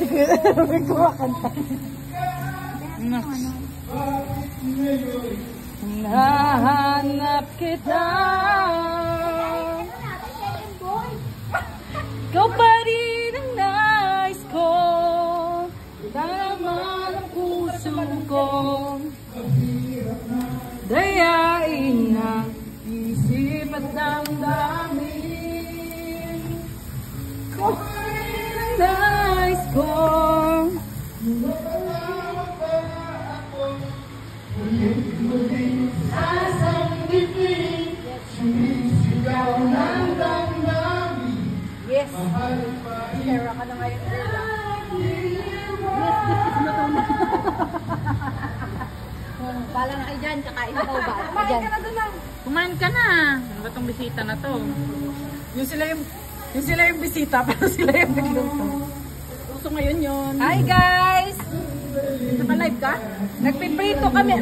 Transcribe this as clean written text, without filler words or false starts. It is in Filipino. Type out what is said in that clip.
Sige, may kumakanta. Nahanap kita. Ikaw pa rin ang nais ko. Tama ng puso ko. Dayain ang isip at damdamin. Ikaw pa rin ang nais ko. Yes. Share ka na ngayon. Pala na kayo dyan, kakain ikaw ba? Kumain ka na doon lang. Kumain ka na. Ano ba tong bisita na to? Yung sila yung bisita, pero sila yung nagluto. Uso ngayon yun. Hi guys! Naka-live ka? Nagpiprito kami.